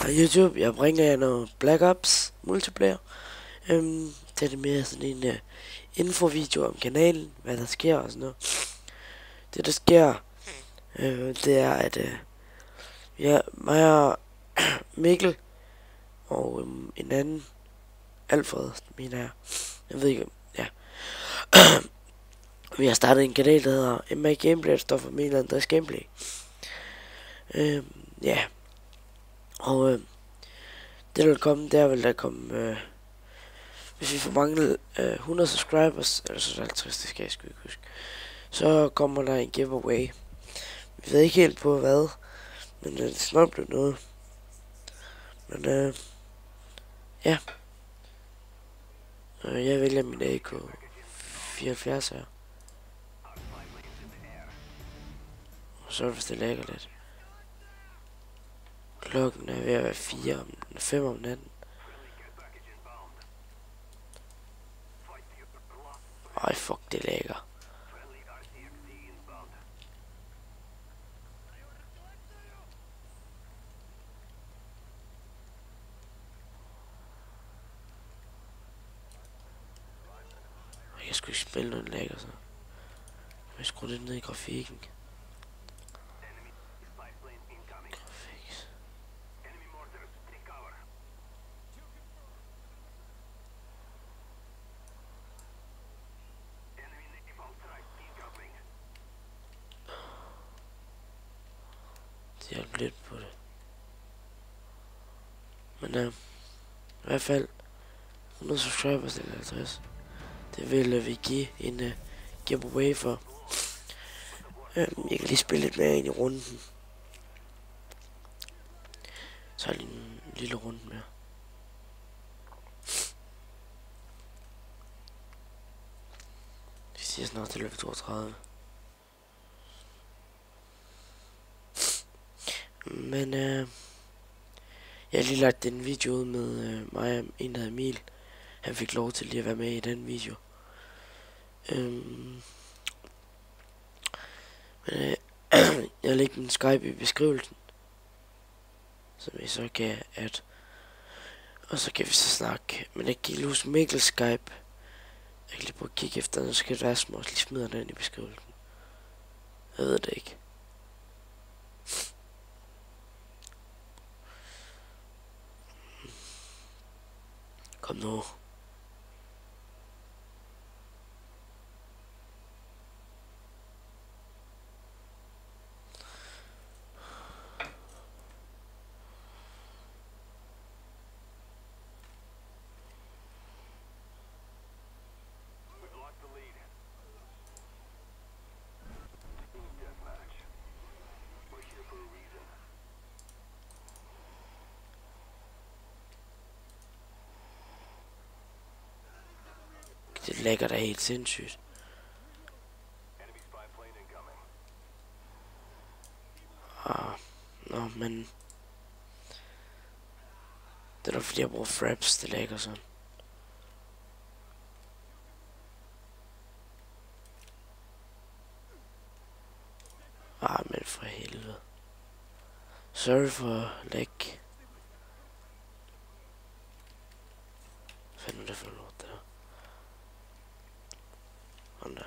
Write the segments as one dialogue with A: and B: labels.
A: YouTube, jeg bringer jer noget Black Ops multiplayer. Det er det mere sådan en infovideo om kanalen, hvad der sker og sådan noget. Det der sker, det er at mig og Mikkel og en anden, Alfred, mener jeg ved ikke, ja. Vi har startet en kanal, der hedder MA Gameplay, der står for Mikkel Andreas Gameplay. Ja. Og det der vil komme, der vil der komme, hvis vi får mange 100 subscribers, eller så 50, det skal jeg sgu ikke huske, så kommer der en giveaway. Vi ved ikke helt på hvad, men det skal nok blive noget. Men ja. Jeg vælger min AK 74 her. Så hvis det lægger lidt. Klokken er ved at være 5 om natten. Ej, fuck, det lægger. Jeg kan sgu ikke spille noget lækker, så. Jeg skruer lidt ned i grafikken. Det hjælper lidt på det. Men i hvert fald 100 subscribers eller 50. Det vil vi give en giveaway for. Jeg kan lige spille lidt mere ind i runden. Så har jeg lige en lille runde mere. Vi siger snart til løbet 32. Men jeg har lige lagt en video ud med mig og en der hedder Emil. Han fik lov til lige at være med i den video. Men jeg har lægget en Skype i beskrivelsen, så vi så kan og så kan vi så snakke. Men jeg kan lige huske Mikkel Skype. Jeg kan lige prøve at kigge efter den, så skal det være små, lige smider den ind i beskrivelsen. Jeg ved det ikke. Kom nu. Det lægger da helt sindssygt. Men det er da fordi jeg bruger fraps, det lægger sådan. Men for helvede. Sorry for læg. Hvad fanden er det for lort der? Sådan der.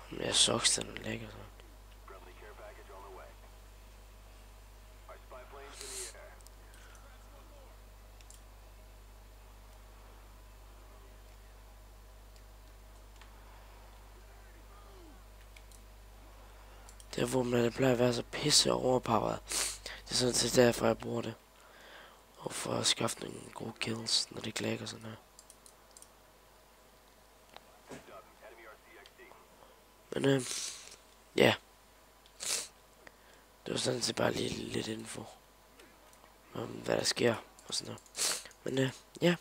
A: Men jeg socks den er lækker sådan. Det er våben, det plejer at være så pisse overpowered. Det er sådan set derfor jeg bruger det. Og for at skaffe nogle gode kills, når det klakker sådan her. Men ja. Det var sådan set bare lige lidt info om hvad der sker og sådan noget. Men ja.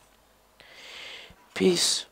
A: Peace.